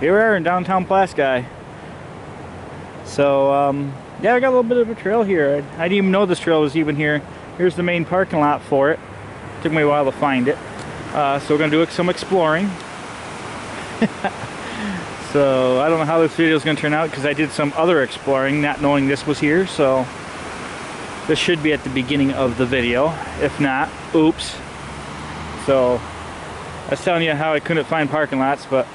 here we are in downtown Pulaski. So yeah, I got a little bit of a trail here. I didn't even know this trail was even here. Here's the main parking lot for it. Took me a while to find it. So we're gonna do some exploring. So I don't know how this video is gonna turn out because I did some other exploring not knowing this was here. So this should be at the beginning of the video. If not, oops. So I was telling you how I couldn't find parking lots, but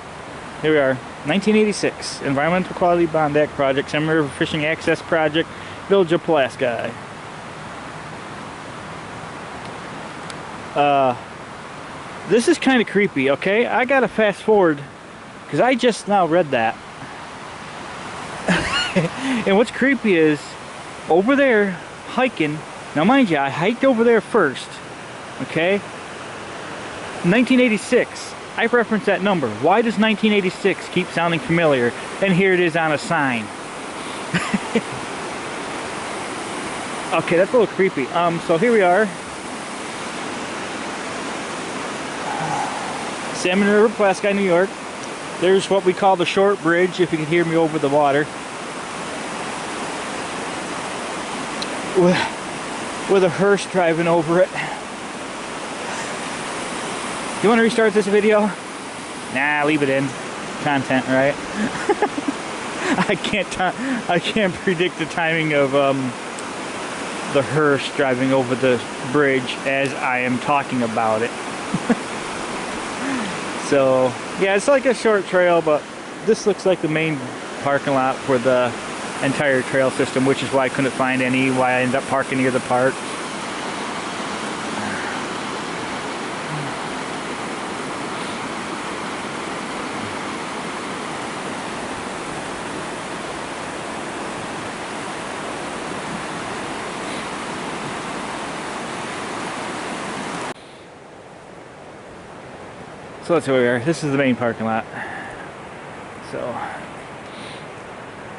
here we are. 1986 Environmental Quality Bond Act Project, Salmon River Fishing Access Project, Village of Pulaski. This is kind of creepy, okay? I gotta fast forward because I just now read that. And what's creepy is over there hiking. Now mind you, I hiked over there first, okay? 1986. I referenced that number. Why does 1986 keep sounding familiar? And here it is on a sign. Okay, that's a little creepy. So here we are. Salmon River, Pulaski, New York. There's what we call the short bridge, if you can hear me over the water. With a hearse driving over it. You want to restart this video? Nah, leave it in. Content, right? I can't predict the timing of the hearse driving over the bridge as I am talking about it. So yeah, it's like a short trail, but this looks like the main parking lot for the entire trail system, which is why I couldn't find any, why I ended up parking near the park. So that's where we are. This is the main parking lot. So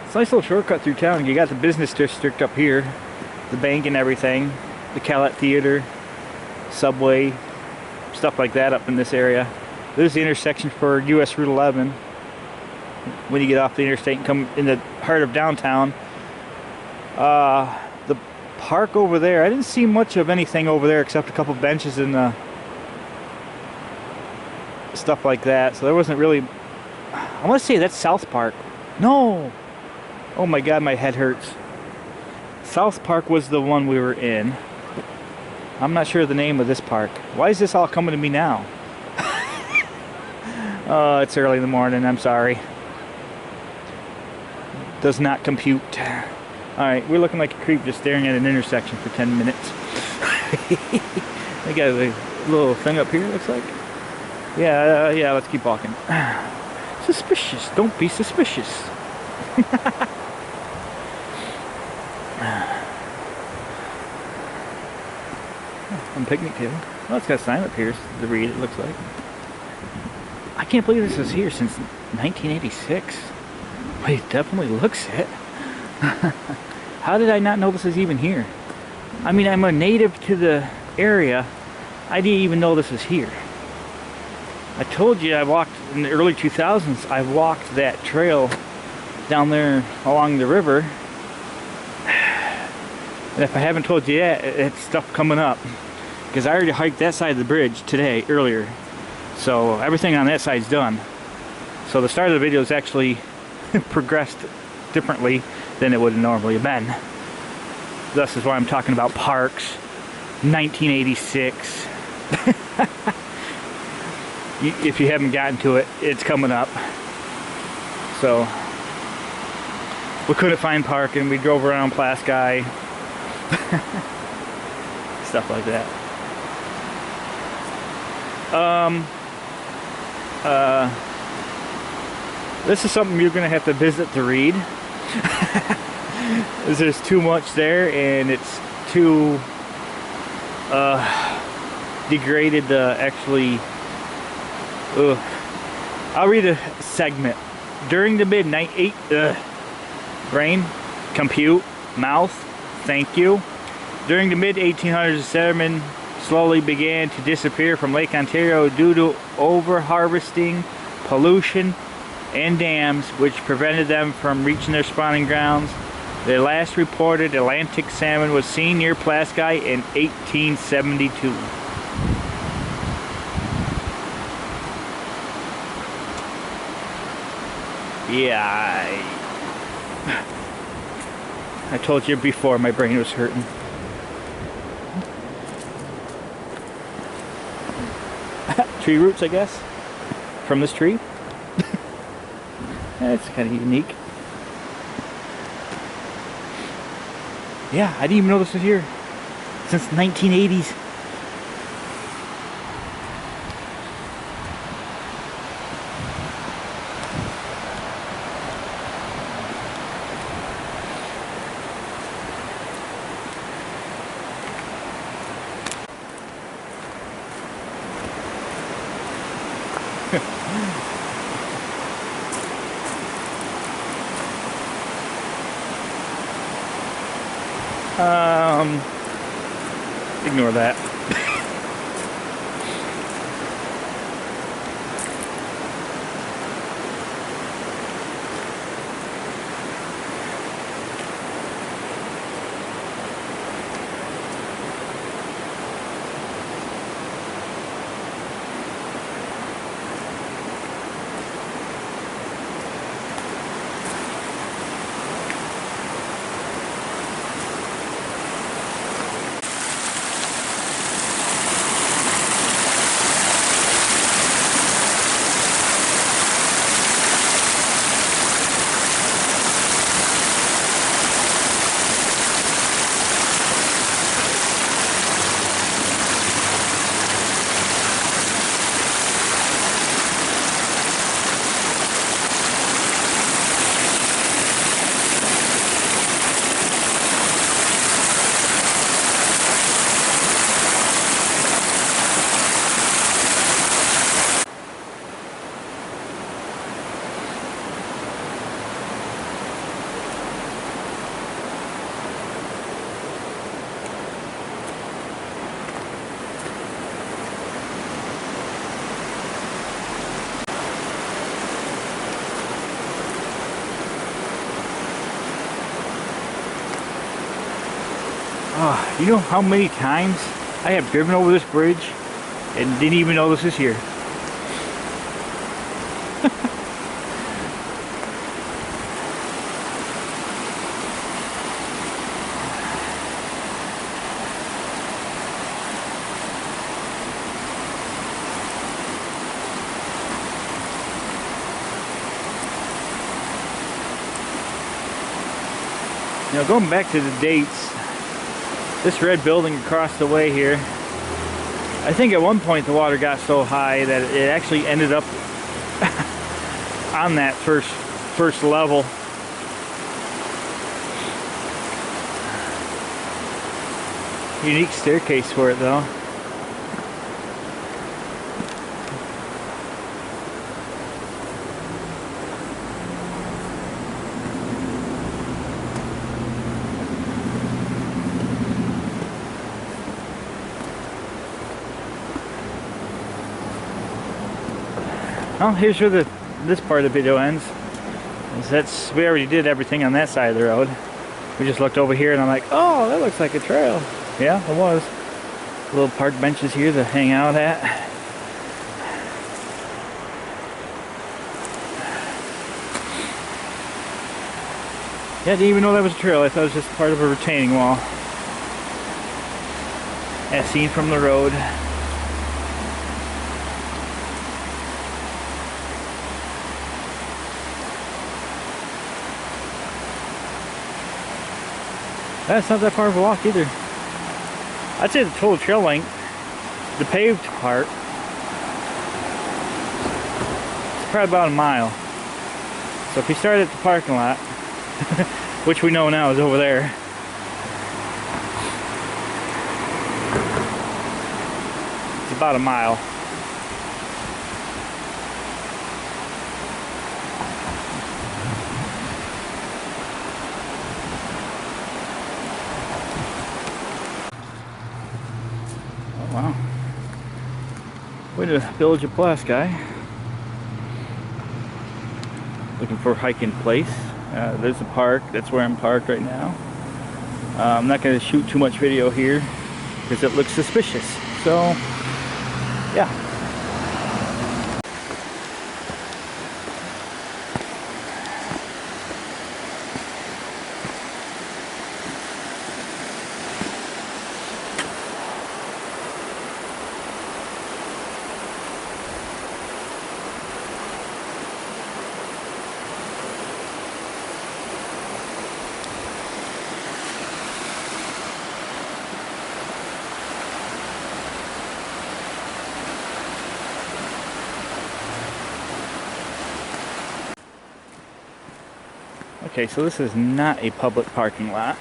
it's a nice little shortcut through town. You got the business district up here, the bank and everything, the Calat Theater, subway, stuff like that up in this area. This is the intersection for US Route 11. When you get off the interstate and come in the heart of downtown. The park over there, I didn't see much of anything over there except a couple benches and stuff like that, so there wasn't really. I want to say that's South Park. No, oh my god, my head hurts. South Park was the one we were in. I'm not sure of the name of this park. Why is this all coming to me now? Oh, it's early in the morning, I'm sorry. Does not compute. Alright, we're looking like a creep just staring at an intersection for 10 minutes. They got a little thing up here, it looks like. Yeah, yeah, let's keep walking. Suspicious. Don't be suspicious. On picnic table. Well, it's got a sign up here to read, it looks like. I can't believe this is here since 1986. Well, it definitely looks it. How did I not know this is even here? I mean, I'm a native to the area. I didn't even know this was here. I told you I walked in the early 2000s. I walked that trail down there along the river. And if I haven't told you yet, it's stuff coming up. Because I already hiked that side of the bridge today, earlier. So everything on that side's done. So the start of the video is actually progressed differently than it would normally have been. Thus is why I'm talking about parks. 1986. If you haven't gotten to it, it's coming up. So we couldn't find parking. We drove around Pulaski. Stuff like that. This is something you're gonna have to visit to read. There's too much there, and it's too degraded to actually. I'll read a segment. During the midnight brain, compute, mouth, thank you. During the mid-1800s, salmon slowly began to disappear from Lake Ontario due to over-harvesting, pollution, and dams which prevented them from reaching their spawning grounds. The last reported Atlantic salmon was seen near Pulaski in 1872. Yeah, I told you before my brain was hurting. Tree roots, I guess, from this tree. That's kind of unique. Yeah, I didn't even know this was here since the 1980s. Ignore that. Oh, you know how many times I have driven over this bridge and didn't even know this is here? You know, going back to the dates, this red building across the way here, I think at one point the water got so high that it actually ended up on that first level. Unique staircase for it though. Well, here's where this part of the video ends. We already did everything on that side of the road. We just looked over here and I'm like, oh, that looks like a trail. Yeah, it was. Little park benches here to hang out at. Yeah, I didn't even know that was a trail. I thought it was just part of a retaining wall. As seen from the road. That's not that far of a walk either. I'd say the total trail length, the paved part, it's probably about a mile. So if you start at the parking lot, which we know now is over there, it's about a mile. Wow. Way to village of Pulaski. looking for a hiking place. There's a park. That's where I'm parked right now. I'm not going to shoot too much video here because it looks suspicious. So, yeah. Okay, so this is not a public parking lot,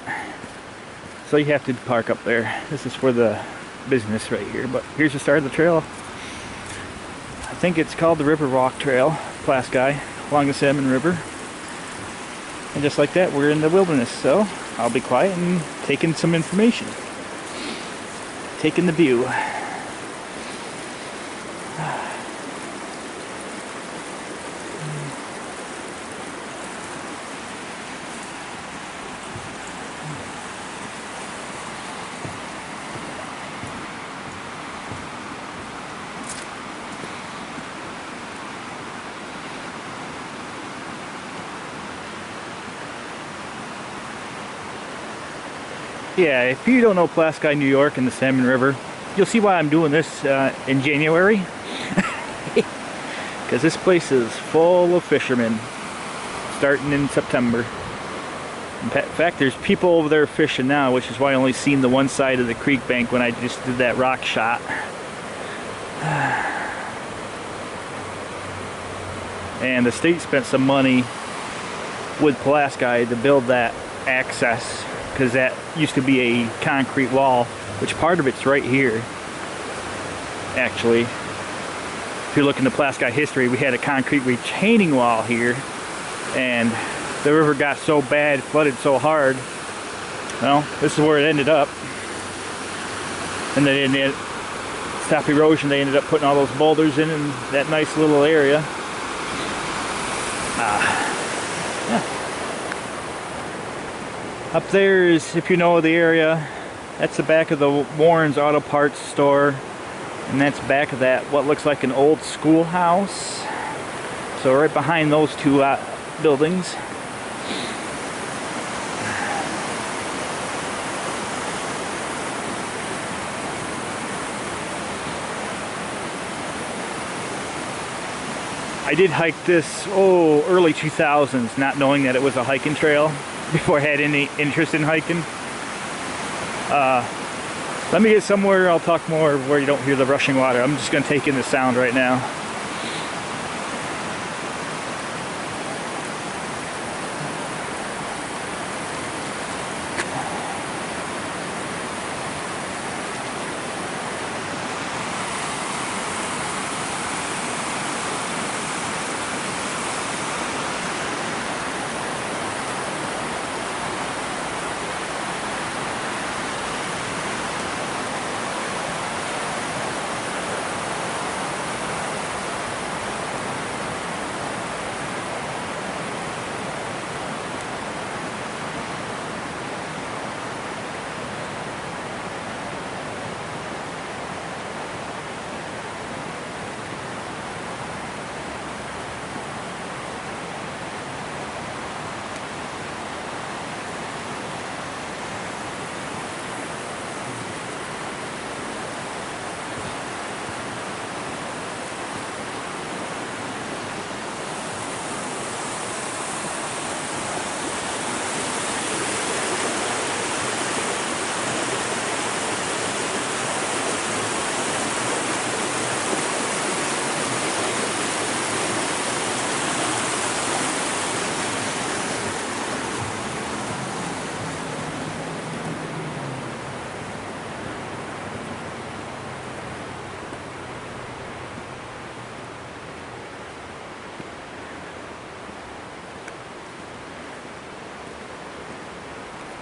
so you have to park up there. This is for the business right here, but here's the start of the trail. I think it's called the River Walk Trail, Pulaski, along the Salmon River. And just like that, we're in the wilderness, so I'll be quiet and taking some information. Taking the view. Yeah, if you don't know Pulaski, New York and the Salmon River, you'll see why I'm doing this in January. Because this place is full of fishermen, starting in September. In fact, there's people over there fishing now, which is why I only seen the one side of the creek bank when I just did that rock shot. And the state spent some money with Pulaski to build that access, because that used to be a concrete wall, which part of it's right here. Actually, if you look into Pulaski history, we had a concrete retaining wall here, and the river got so bad, flooded so hard. Well, this is where it ended up. And they didn't stop erosion. They ended up putting all those boulders in that nice little area. Yeah. Up there is, if you know the area, that's the back of the Warren's Auto Parts store, and that's back of that what looks like an old schoolhouse. So right behind those two buildings. I did hike this early 2000s, not knowing that it was a hiking trail, before I had any interest in hiking. Let me get somewhere I'll talk more where you don't hear the rushing water. I'm just going to take in the sound right now.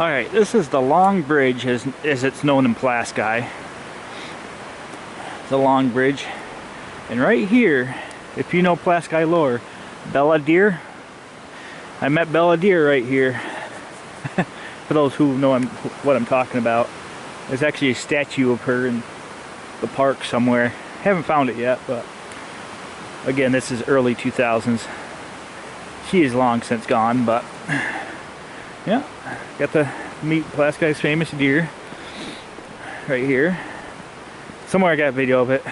Alright, this is the Long Bridge as it's known in Pulaski. The Long Bridge. And right here, if you know Pulaski lore, Belladere, I met Bella Deer right here. For those who know what I'm talking about. There's actually a statue of her in the park somewhere. Haven't found it yet, but again, this is early 2000s. She is long since gone, but yeah, got to meet Pulaski's famous deer right here. Somewhere I got video of it.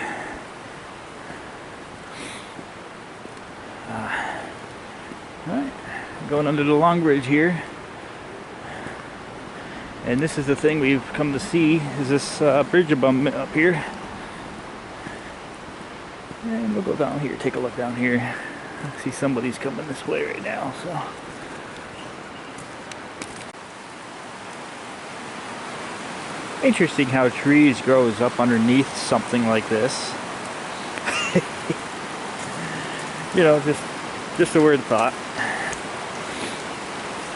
Alright, going under the long bridge here. And this is the thing we've come to see, is this bridge up here. And we'll go down here, take a look down here. I see somebody's coming this way right now, so. Interesting how trees grows up underneath something like this. You know, just a weird thought.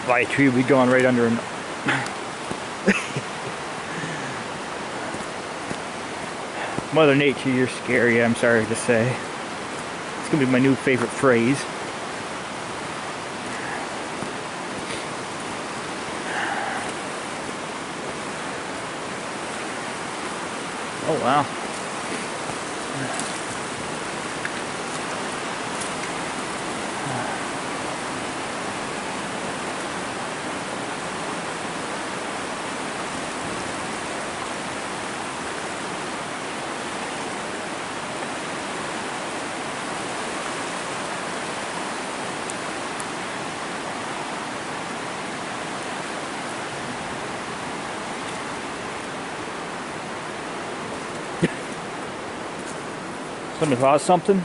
Why a tree would be going right under an... Mother Nature, you're scary, I'm sorry to say. It's gonna be my new favorite phrase. Oh wow. Somebody lost something.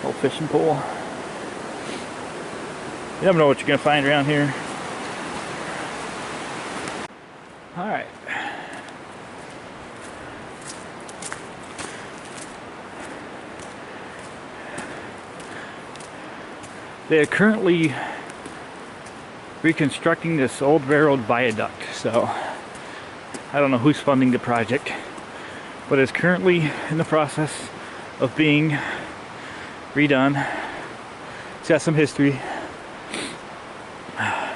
Old fishing pole. You never know what you're gonna find around here. All right. They are currently reconstructing this old railroad viaduct, so I don't know who's funding the project, but it's currently in the process of being redone. It's got some history. I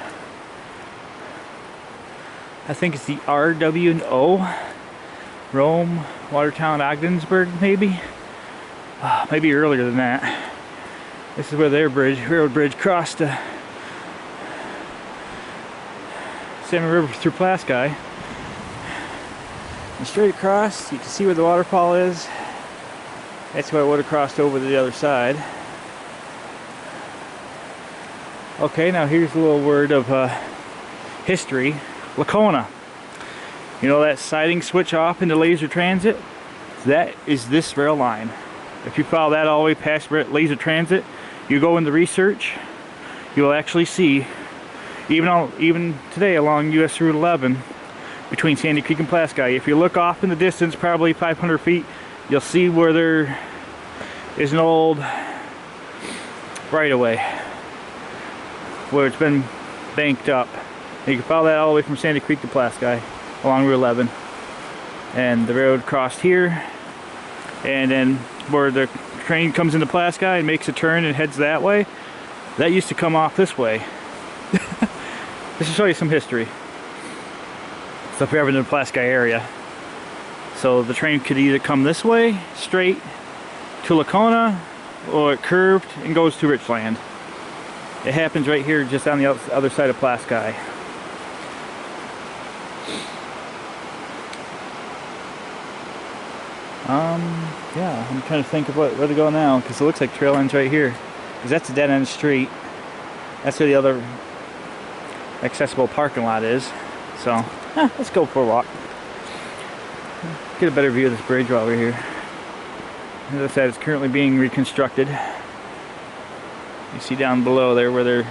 think it's the R.W.O. Rome, Watertown, Ogdensburg, maybe? Maybe earlier than that. This is where their railroad bridge crossed the Salmon River through Pulaski. And straight across, you can see where the waterfall is. That's where I would have crossed over to the other side. Okay, now here's a little word of history. Lacona. You know that siding switch off into laser transit? That is this rail line. If you follow that all the way past laser transit, you go into research, you will actually see, even today along US Route 11, between Sandy Creek and Pulaski, if you look off in the distance, probably 500 feet, you'll see where there is an old right-of-way where it's been banked up. And you can follow that all the way from Sandy Creek to Pulaski along Route 11. And the road crossed here, and then where the train comes into Pulaski and makes a turn and heads that way, that used to come off this way. This will show you some history. So if you're ever in the Pulaski area. So the train could either come this way, straight to Lacona, or it curved and goes to Richland. It happens right here just on the other side of Pulaski. Yeah, I'm trying to think of where to go now, because it looks like trail ends right here. Because that's a dead end street. That's where the other accessible parking lot is. So, let's go for a walk. Get a better view of this bridge while we're here. As I said, it's currently being reconstructed. You see down below there where they're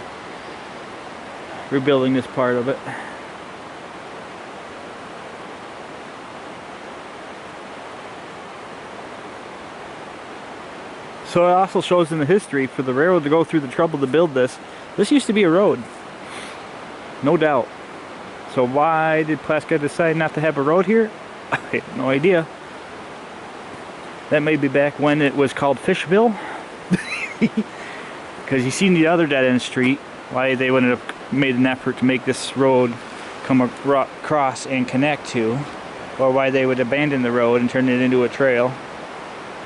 rebuilding this part of it. So it also shows in the history, for the railroad to go through the trouble to build this, this used to be a road. No doubt. So why did Pulaski decide not to have a road here? I have no idea. That may be back when it was called Fishville. Because you seen the other dead-end street, why they wouldn't have made an effort to make this road come across and connect to, or why they would abandon the road and turn it into a trail.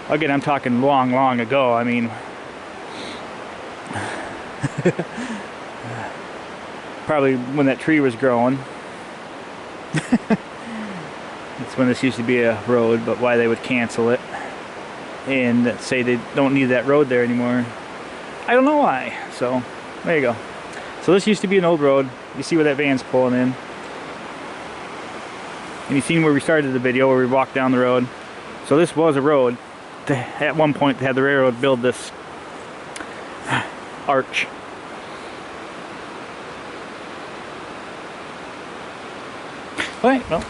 Again, I'm talking long ago. I mean, probably when that tree was growing. That's when this used to be a road, but why they would cancel it and say they don't need that road there anymore, I don't know why. So there you go. So this used to be an old road. You see where that van's pulling in, and you seen where we started the video, where we walked down the road. So this was a road. At one point they had the railroad build this arch. Right, well,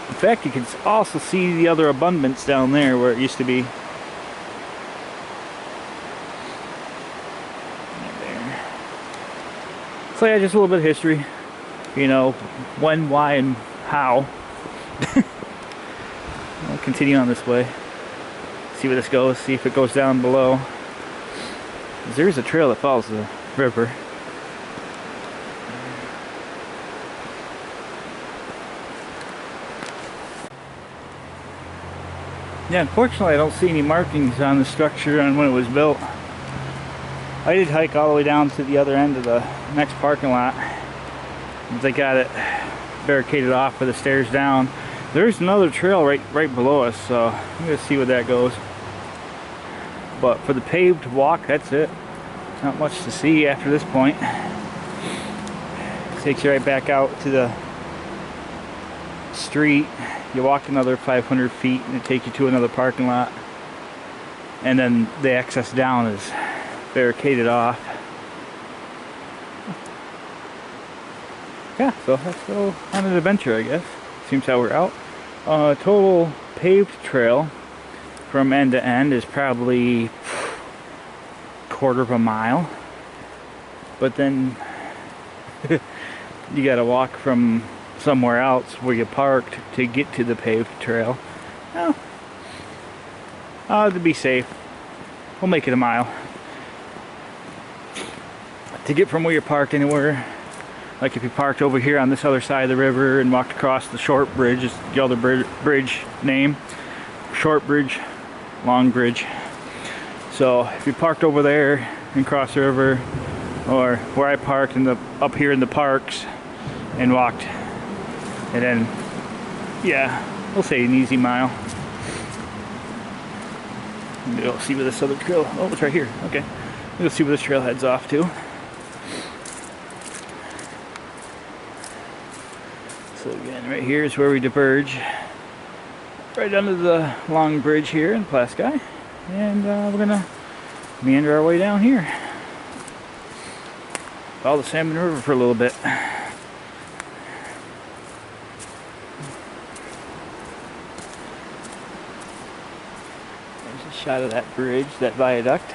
in fact, you can also see the other abundance down there where it used to be. There. So yeah, just a little bit of history. You know, when, why, and how. We'll continue on this way. See where this goes, see if it goes down below. There's a trail that follows the river. Yeah, unfortunately I don't see any markings on the structure on when it was built. I did hike all the way down to the other end of the next parking lot. They got it barricaded off with the stairs down. There's another trail right below us, so I'm gonna see where that goes. But for the paved walk, that's it. Not much to see after this point. Takes you right back out to the street. You walk another 500 feet and it takes you to another parking lot. And then the access down is barricaded off. Yeah, so let's go on an adventure, I guess. Seems how we're out. Total paved trail from end to end is probably quarter of a mile. But then you gotta walk from somewhere else where you parked to get to the paved trail. Well, to be safe, we'll make it a mile. To get from where you parked anywhere, like if you parked over here on this other side of the river and walked across the short bridge, is the other bridge name, short bridge, long bridge. So if you parked over there and crossed the river, or where I parked up here in the parks and walked, and then, yeah, we'll say an easy mile. We'll see where this other trail, oh, it's right here, okay. We'll see where this trail heads off to. So again, right here is where we diverge. Right under the long bridge here in Pulaski. And we're gonna meander our way down here. Follow the Salmon River for a little bit. There's a shot of that bridge, that viaduct.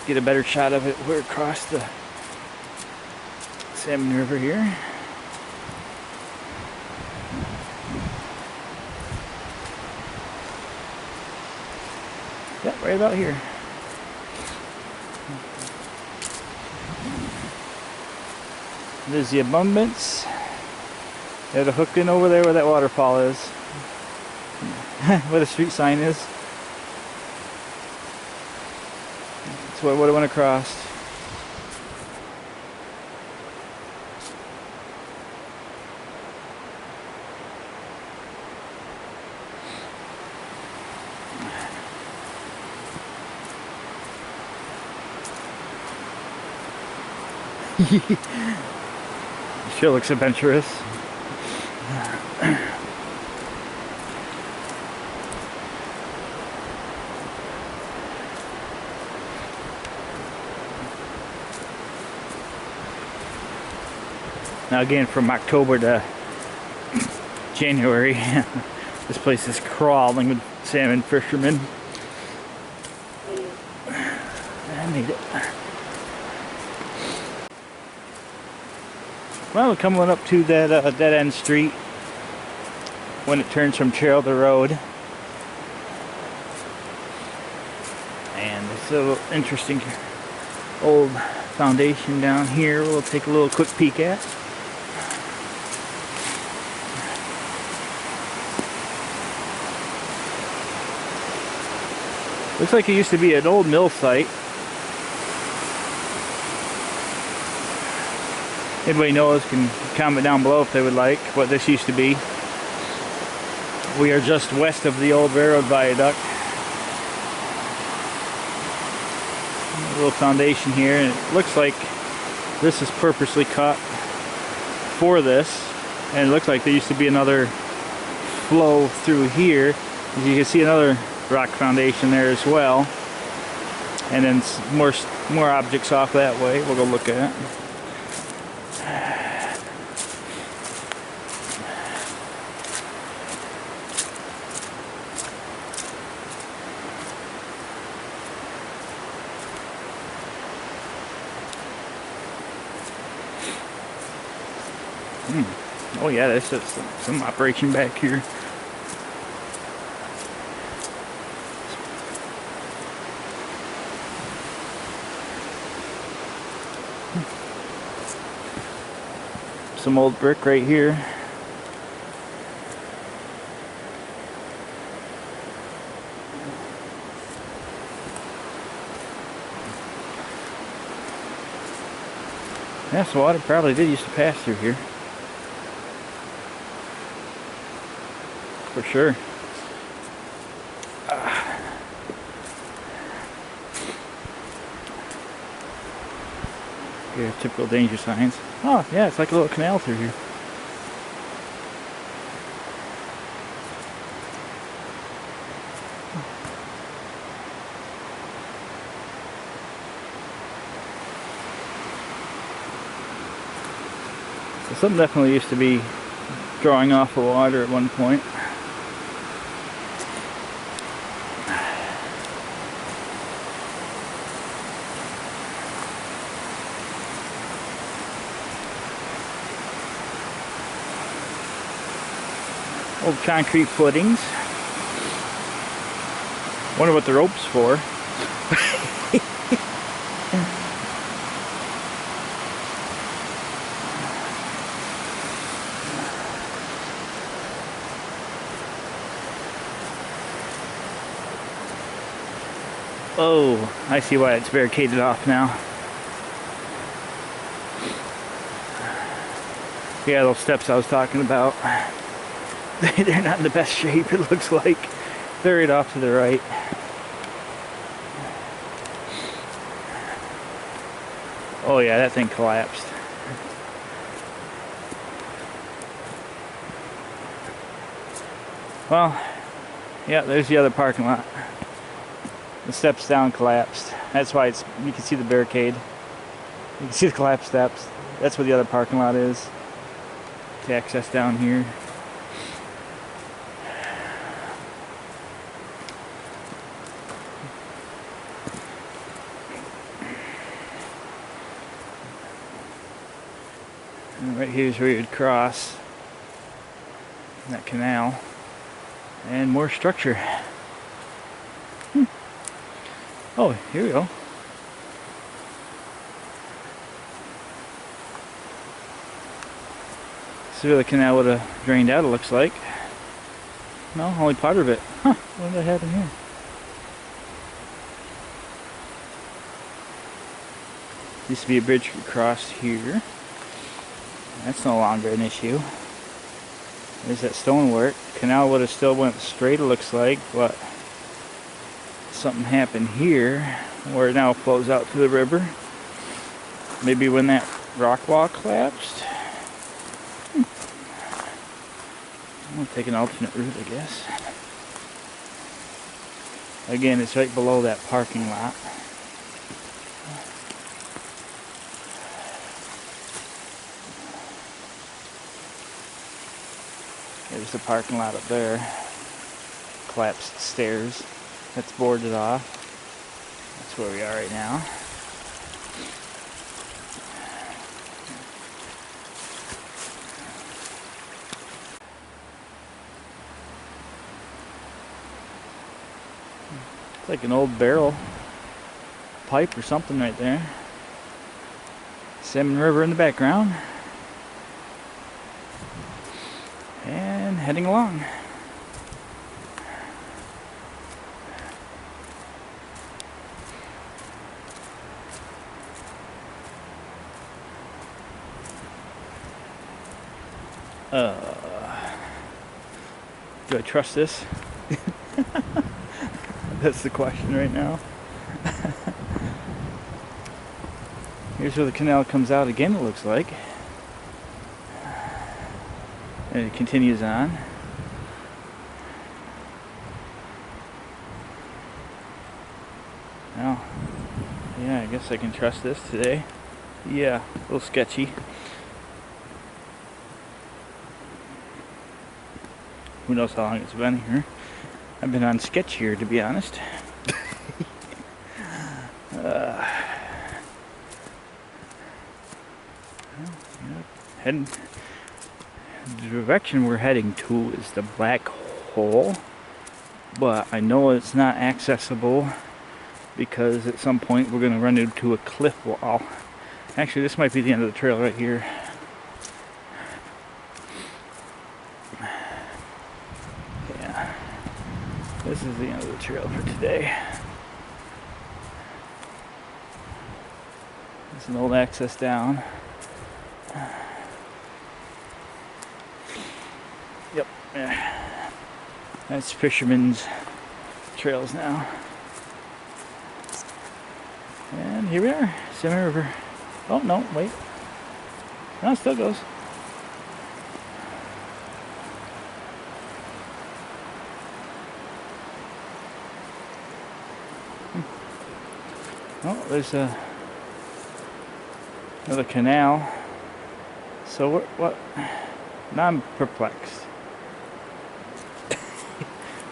Get a better shot of it. We're across the Salmon River here. Yep, right about here. There's the abundance. There's a hook in over there where that waterfall is. Where the street sign is. That's what I went across. Sure looks adventurous. Now again, from October to January, this place is crawling with salmon fishermen. I made it. Well, we're coming up to that dead-end street when it turns from trail to road. It's a little interesting old foundation down here. We'll take a little quick peek at. Looks like it used to be an old mill site. Anybody knows can comment down below if they would like what this used to be. We are just west of the old railroad viaduct. A little foundation here, and it looks like this is purposely cut for this. And it looks like there used to be another flow through here. As you can see, another rock foundation there as well. And then more objects off that way we'll go look at. Oh yeah, there's some operation back here. Some old brick right here. Yeah, so water probably did used to pass through here. For sure. Here, typical danger signs. Oh, yeah, it's like a little canal through here. So something definitely used to be drawing off the water at one point. Old concrete footings. Wonder what the rope's for. Oh, I see why it's barricaded off now. Yeah, those steps I was talking about. They're not in the best shape, it looks like. They're right off to the right. Oh yeah, that thing collapsed. Well, yeah, there's the other parking lot. The steps down collapsed. That's why it's, you can see the barricade. You can see the collapsed steps. That's where the other parking lot is. To access down here. And right here's where you'd cross that canal. And more structure. Oh, here we go. This is where the canal would have drained out, it looks like. No, only part of it. Huh, what did I have in here? Used to be a bridge across here. That's no longer an issue. There's that stonework. Canal would have still went straight, it looks like, but something happened here where it now flows out to the river. Maybe when that rock wall collapsed. I'm gonna take an alternate route, I guess. Again, it's right below that parking lot. There's the parking lot up there. Collapsed stairs. That's boarded off. That's where we are right now. It's like an old barrel pipe or something right there. Salmon River in the background. And heading along. Do I trust this? That's the question right now. Here's where the canal comes out again, it looks like. And it continues on. Well, yeah, I guess I can trust this today. Yeah, a little sketchy. Who knows how long it's been here. I've been on sketch here, to be honest. Heading, the direction we're heading to is the black hole, but I know it's not accessible because at some point we're going to run into a cliff wall. Actually, this might be the end of the trail right here. Yeah, this is the end of the trail for today. There's an old access down. Yep, that's fishermen's trails now. And here we are, Salmon River. Oh no, wait. No, it still goes. Oh, there's another canal. So what? Now I'm perplexed.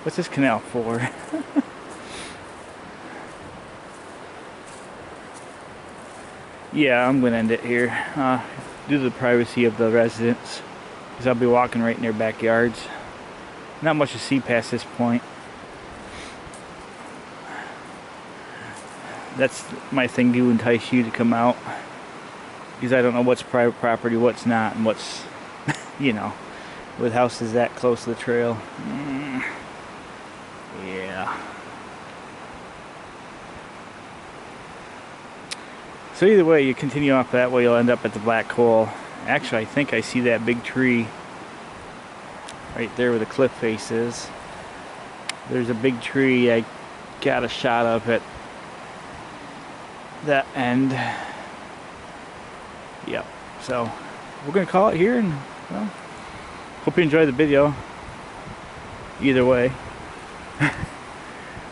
What's this canal for? Yeah, I'm gonna end it here due to the privacy of the residents, because I'll be walking right in their backyards. Not much to see past this point. That's my thing to entice you to come out, because I don't know what's private property, what's not, and what's, you know, with houses that close to the trail. Yeah. So either way, you continue off that way, you'll end up at the black hole. Actually, I think I see that big tree right there where the cliff face is. There's a big tree I got a shot of at that end. Yep. So we're gonna call it here, and well, hope you enjoyed the video. Either way,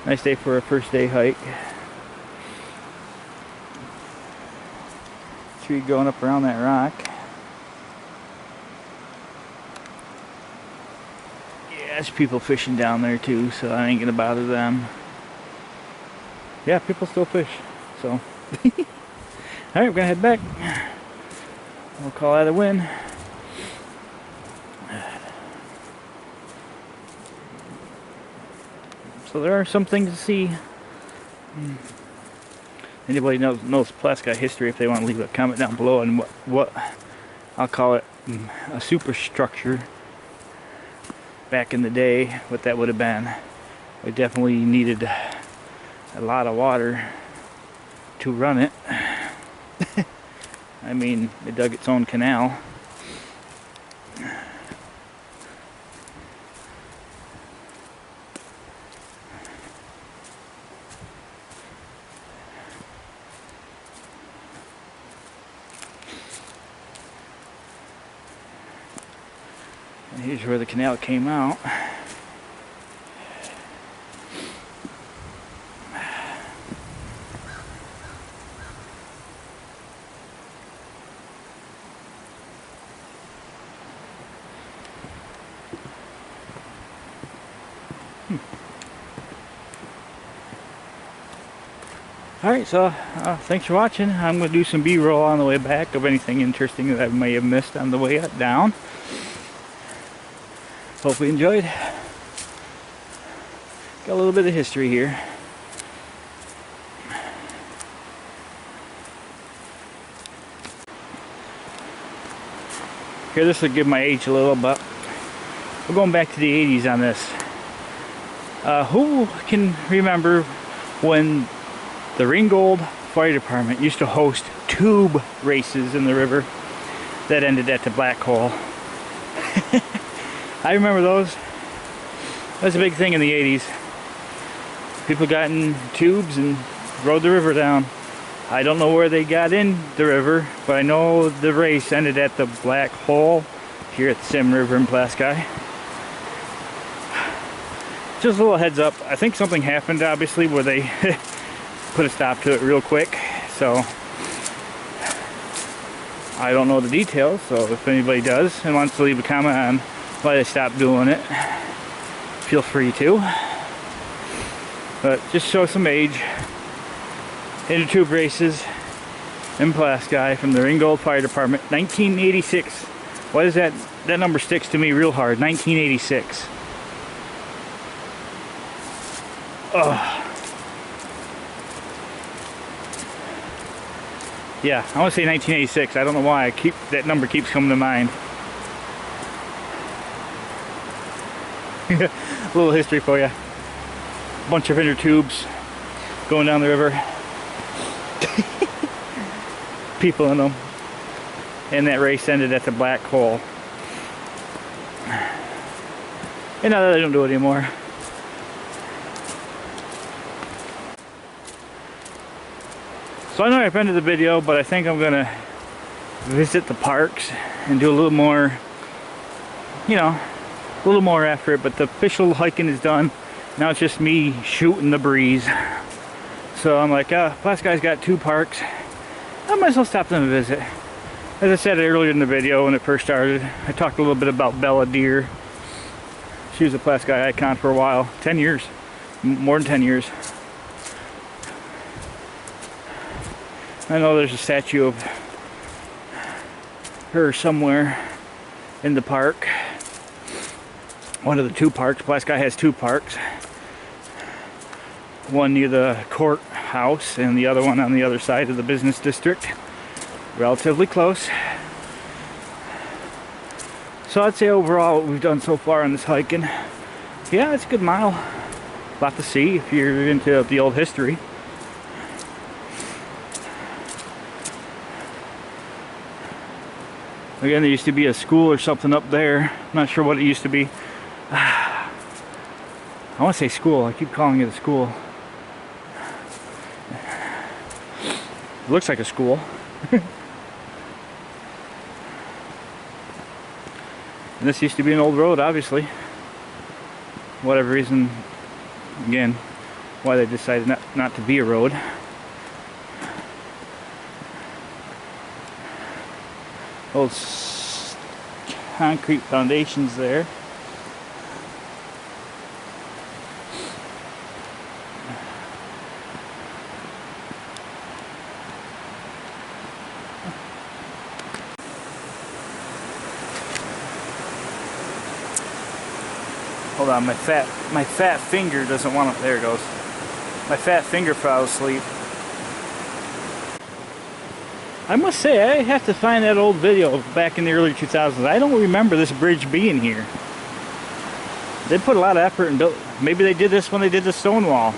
nice day for a first day hike. Tree going up around that rock. Yeah, there's people fishing down there too, so I ain't gonna bother them. Yeah, people still fish, so. Alright, we're gonna head back. We'll call that a win. So there are some things to see. Anybody knows Pulaski history, if they want to leave a comment down below on what I'll call it, a superstructure back in the day, what that would have been. We definitely needed a lot of water to run it. I mean, it dug its own canal. And here's where the canal came out. Alright, so thanks for watching. I'm going to do some B-roll on the way back of anything interesting that I may have missed on the way down. Hope you enjoyed. Got a little bit of history here. Here, this will give my age a little, but we're going back to the 80s on this. Who can remember when the Ringgold Fire Department used to host tube races in the river that ended at the black hole? I remember those. That was a big thing in the 80s. People got in tubes and rode the river down. I don't know where they got in the river, but I know the race ended at the black hole here at the Salmon River in Pulaski. Just a little heads up, I think something happened obviously where they put a stop to it real quick, so I don't know the details. So if anybody does and wants to leave a comment on why they stopped doing it, feel free to. But just show some age. Inner tube races in Pulaski from the Ringgold Fire Department, 1986. Why does that number sticks to me real hard? 1986. Oh. Yeah, I want to say 1986. I don't know why that number keeps coming to mind. A little history for you. Bunch of inner tubes going down the river. People in them. And that race ended at the black hole. And now that they don't do it anymore. So I know I've ended the video, but I think I'm gonna visit the parks and do a little more, you know, a little more after it. But the official hiking is done. Now it's just me shooting the breeze. So I'm like, Pulaski's got 2 parks. I might as well stop them and visit. As I said earlier in the video when it first started, I talked a little bit about Bella Deer. She was a Pulaski icon for a while. 10 years. More than 10 years. I know there's a statue of her somewhere in the park. One of the 2 parks. Pulaski has 2 parks. One near the courthouse and the other one on the other side of the business district. Relatively close. So I'd say overall what we've done so far on this hiking, yeah, it's a good mile. A lot to see if you're into the old history. Again, there used to be a school or something up there. I'm not sure what it used to be. I want to say school. I keep calling it a school. It looks like a school. And this used to be an old road, obviously. Whatever reason, again, why they decided not to be a road. Old concrete foundations there. Hold on, my fat finger doesn't want to. There it goes. My fat finger fell asleep. I must say, I have to find that old video back in the early 2000s. I don't remember this bridge being here. They put a lot of effort and built. Maybe they did this when they did the stone wall.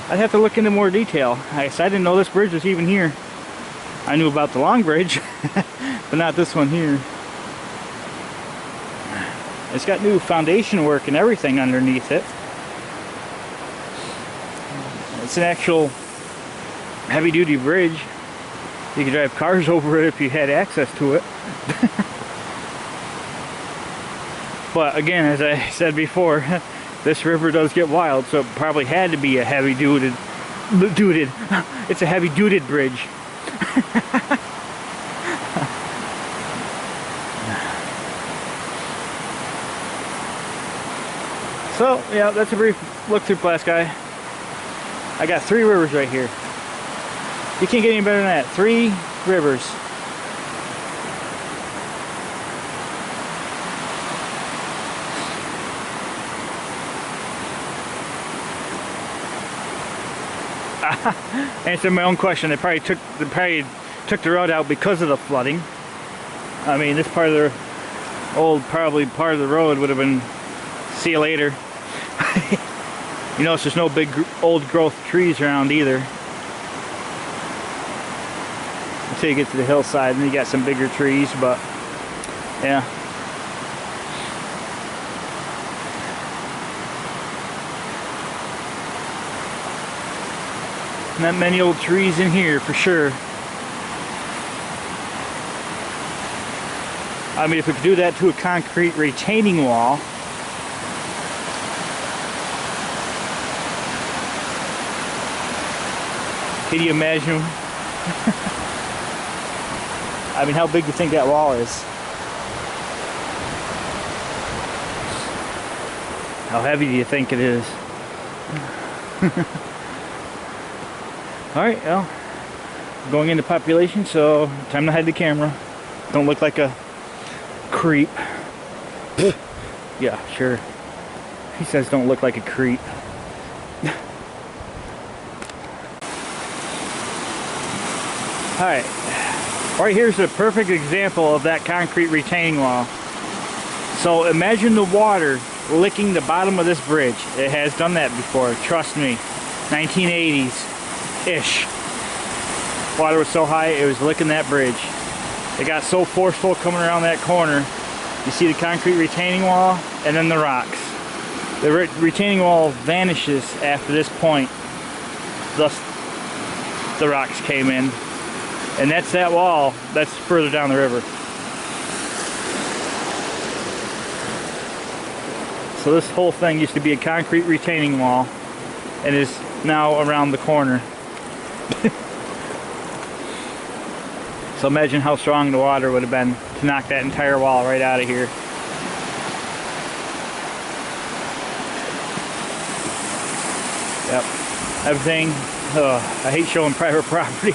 I'd have to look into more detail. I didn't know this bridge was even here. I knew about the long bridge, but not this one here. It's got new foundation work and everything underneath it. It's an actual heavy-duty bridge. You could drive cars over it if you had access to it. But again, as I said before, this river does get wild, so it probably had to be a heavy-duty. It's a heavy-duty bridge. So, yeah, that's a brief look through Pulaski. I got 3 rivers right here. You can't get any better than that. 3 rivers. Answered my own question. They probably took the road out because of the flooding. I mean, this part of the probably part of the road would have been see you later. You notice there's no big old growth trees around either. Until you get to the hillside, and you got some bigger trees, but yeah. Not many old trees in here for sure. I mean, if we could do that to a concrete retaining wall, can you imagine? I mean, how big do you think that wall is? How heavy do you think it is? Alright, well, going into population, so time to hide the camera. Don't look like a creep. Yeah, sure. He says don't look like a creep. Alright, right here's a perfect example of that concrete retaining wall. So imagine the water licking the bottom of this bridge. It has done that before, trust me. 1980s-ish. Water was so high it was licking that bridge. It got so forceful coming around that corner. You see the concrete retaining wall and then the rocks. The retaining wall vanishes after this point. Thus the rocks came in. And that's that wall that's further down the river. So this whole thing used to be a concrete retaining wall and is now around the corner. So imagine how strong the water would have been to knock that entire wall right out of here. Yep. Everything. I hate showing private property.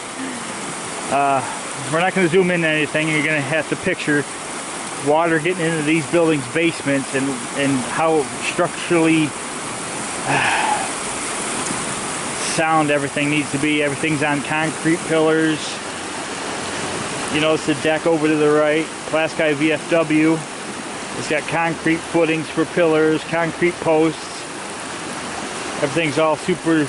We're not going to zoom in on anything. You're going to have to picture water getting into these buildings' basements and how structurally sound everything needs to be. Everything's on concrete pillars. You notice the deck over to the right, Pulaski VFW. It's got concrete footings for pillars, concrete posts. Everything's all super...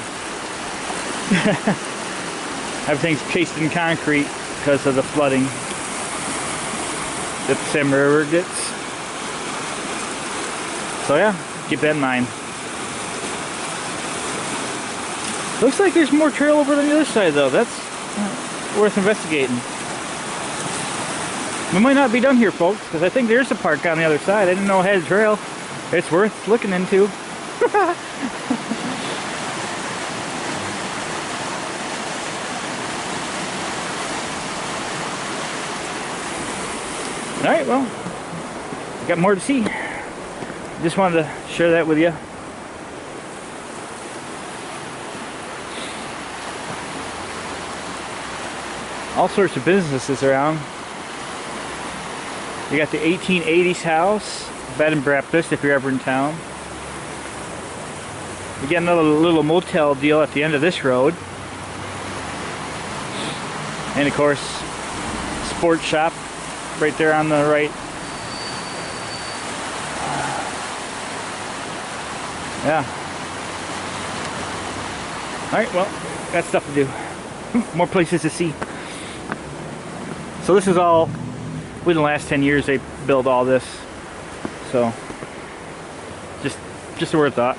Everything's cased in concrete because of the flooding that the Salmon River gets. So yeah, keep that in mind. Looks like there's more trail over on the other side though. That's worth investigating. We might not be done here, folks, because I think there's a park on the other side. I didn't know it had a trail. It's worth looking into. Alright, well, got more to see. Just wanted to share that with you. All sorts of businesses around. You got the 1880s house, bed and breakfast if you're ever in town. You get another little motel deal at the end of this road. And of course, sports shop right there on the right. Yeah. Alright, well, got stuff to do. More places to see. So this is all, within the last 10 years they built all this. So, just a word of thought.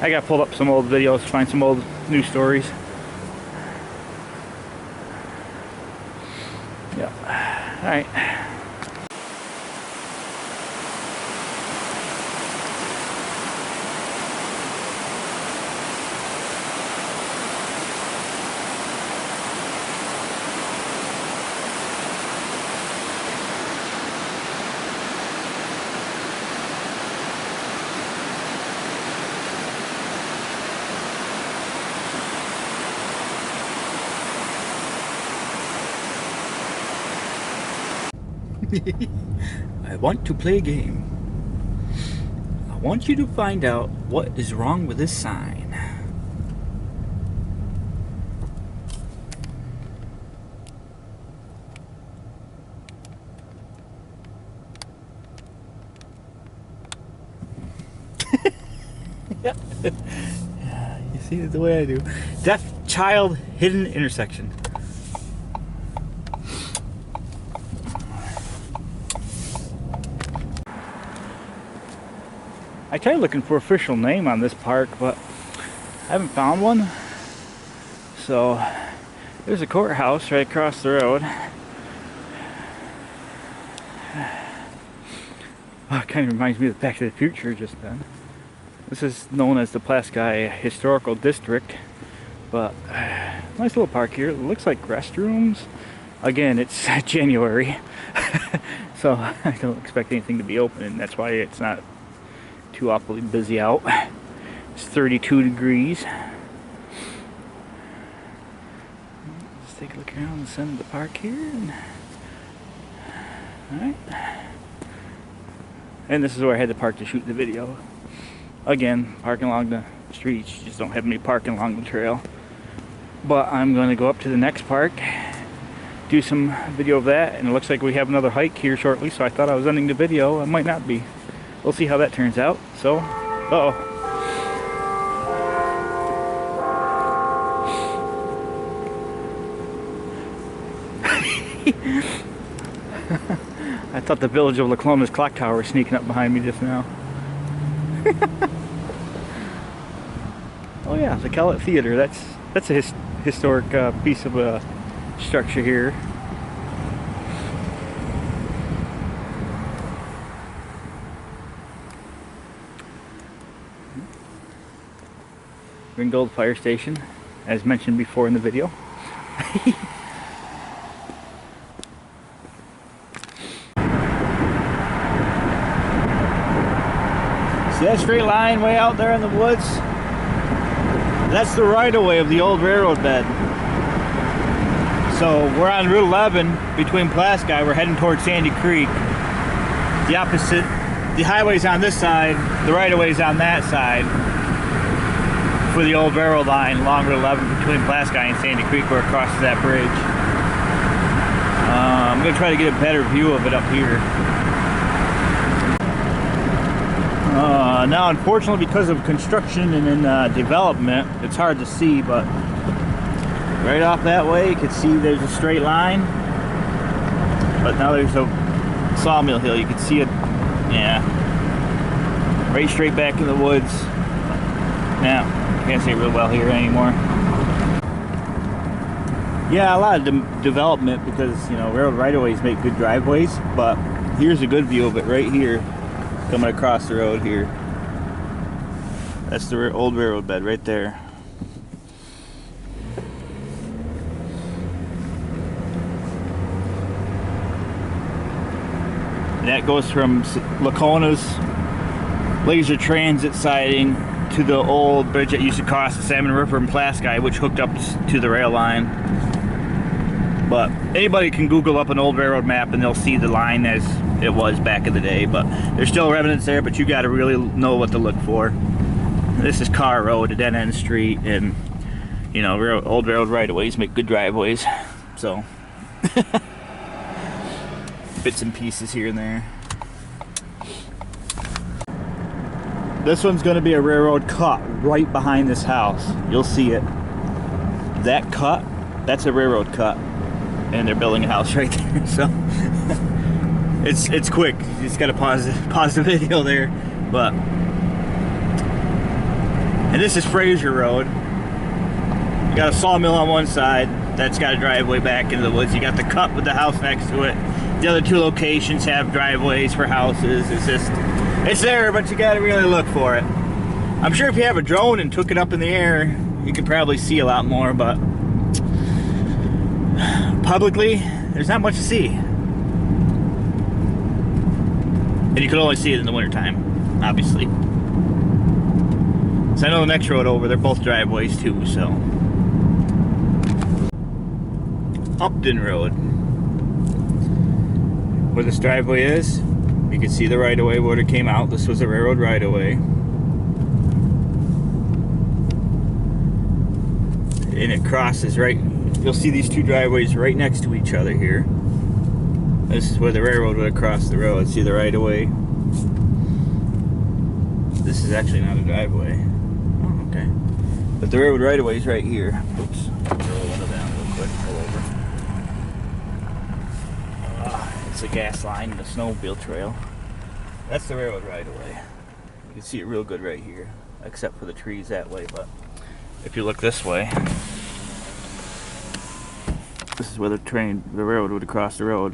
I got pulled up some old videos to find some old news stories. Yeah. Alright. I want to play a game. I want you to find out what is wrong with this sign. You see it the way I do. Deaf child hidden intersection. I tried looking for official name on this park, but I haven't found one. So there's a courthouse right across the road. Oh, it kind of reminds me of Back to the Future just then. This is known as the Pulaski Historical District, but nice little park here. It looks like restrooms. Again, it's January, so I don't expect anything to be open, and that's why it's not too awfully busy out. It's 32 degrees. Let's take a look around the center of the park here. Alright. And this is where I had to park to shoot the video. Again, parking along the streets, you just don't have any parking along the trail. But I'm going to go up to the next park, do some video of that, and it looks like we have another hike here shortly, so I thought I was ending the video. I might not be. We'll see how that turns out. So, uh-oh. I thought the village of Laclona's clock tower was sneaking up behind me just now. Oh yeah, the Kellett Theater. That's a historic piece of structure here. Ringgold Fire Station, as mentioned before in the video. See that straight line way out there in the woods? That's the right-of-way of the old railroad bed. So we're on Route 11 between Pulaski. We're heading towards Sandy Creek. The opposite, the highway's on this side, the right-of-way's on that side for the old railroad line along Route 11 between Pulaski and Sandy Creek where it crosses that bridge. I'm going to try to get a better view of it up here. Now unfortunately, because of construction and development, it's hard to see, but right off that way you can see there's a straight line, but now there's a sawmill hill. You can see it, yeah, right straight back in the woods. Now can't see it real well here anymore. Yeah, a lot of development because, you know, railroad right-of-ways make good driveways, but here's a good view of it right here coming across the road here. That's the old railroad bed right there. And that goes from Lacona's laser transit siding to the old bridge that used to cross the Salmon River in Pulaski, which hooked up to the rail line. But anybody can Google up an old railroad map and they'll see the line as it was back in the day. But there's still remnants there, but you got to really know what to look for. This is Carr Road, a dead-end street, and you know, old railroad right-of-ways make good driveways. So bits and pieces here and there. This one's going to be a railroad cut right behind this house. You'll see it. That cut, that's a railroad cut, and they're building a house right there. So it's quick. You just got to pause the video there. But and this is Fraser Road. You got a sawmill on one side that's got a driveway back into the woods. You got the cut with the house next to it. The other two locations have driveways for houses. It's there, but you got to really look for it. I'm sure if you have a drone and took it up in the air, you could probably see a lot more, but publicly, there's not much to see. And you can only see it in the wintertime, obviously. So I know the next road over, they're both driveways too, so. Upton Road. Where this driveway is, you can see the right-of-way where it came out. This was a railroad right-of-way. And it crosses right, you'll see these two driveways right next to each other here. This is where the railroad would have crossed the road. See the right-of-way? This is actually not a driveway. Okay. But the railroad right of way is right here. Oops. Roll one of them real quick. Roll over. It's a gas line and a snowmobile trail. That's the railroad right of way. You can see it real good right here, except for the trees that way. But if you look this way, this is where the railroad would cross the road.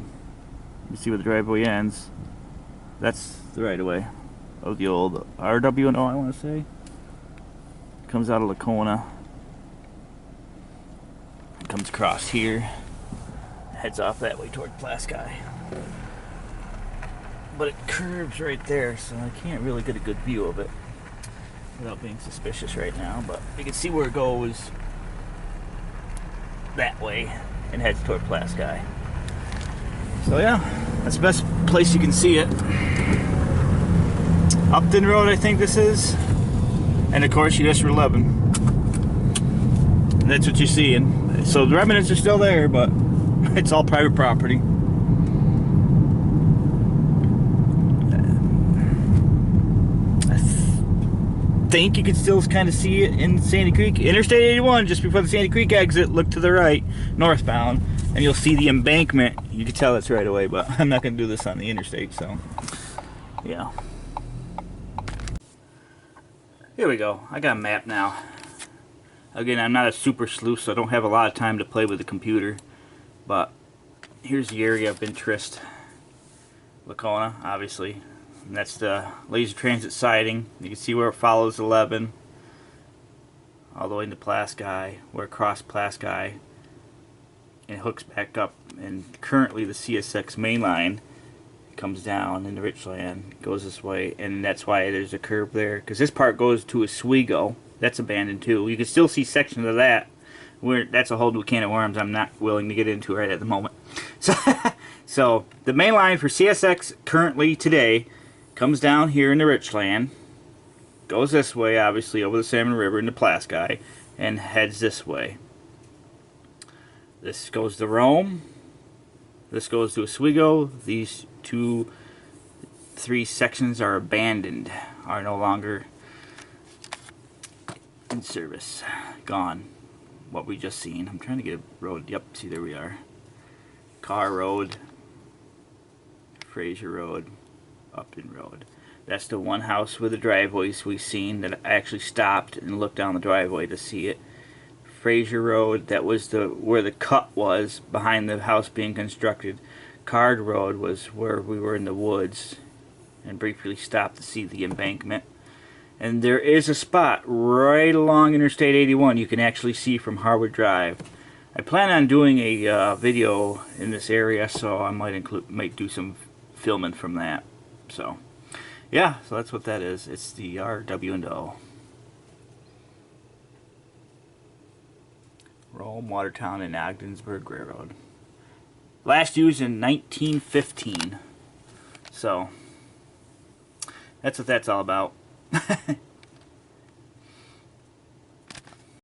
You see where the driveway ends. That's the right of way of the old RWNO, I want to say. Comes out of Lacona. Comes across here. Heads off that way toward Pulaski. But it curves right there, so I can't really get a good view of it without being suspicious right now. But you can see where it goes that way and heads toward Pulaski. So yeah, that's the best place you can see it. Upton Road, I think this is. And of course, US Route 11. And that's what you're seeing. So the remnants are still there, but it's all private property. I think you can still kind of see it in Sandy Creek. Interstate 81, just before the Sandy Creek exit, look to the right, northbound, and you'll see the embankment. You can tell it's right away, but I'm not going to do this on the interstate, so yeah. Here we go. I got a map now. Again, I'm not a super sleuth, so I don't have a lot of time to play with the computer. But here's the area of interest. Lacona, obviously. And that's the laser transit siding. You can see where it follows 11. All the way into Pulaski, where it crosses Pulaski. And it hooks back up. And currently the CSX main line comes down into Richland, goes this way, and that's why there's a curve there, because this part goes to Oswego. That's abandoned too. You can still see sections of that where that's a whole new can of worms I'm not willing to get into right at the moment. So the main line for CSX currently today comes down here into Richland, goes this way obviously over the Salmon River into Pulaski, and heads this way. This goes to Rome, this goes to Oswego. These 3 sections are abandoned, are no longer in service, gone. What we just seen. I'm trying to get a road. Yep, see, there we are. Carr Road, Fraser Road, Upton Road. That's the one house with the driveways we seen that I actually stopped and looked down the driveway to see it. Fraser Road, that was where the cut was behind the house being constructed. Card Road was where we were in the woods and briefly stopped to see the embankment. And there is a spot right along Interstate 81 you can actually see from Harwood Drive. I plan on doing a video in this area, so I might do some filming from that. So yeah, so that's what that is. It's the RW&O. Rome, Watertown, and Ogdensburg Railroad. Last used in 1915. So that's what that's all about.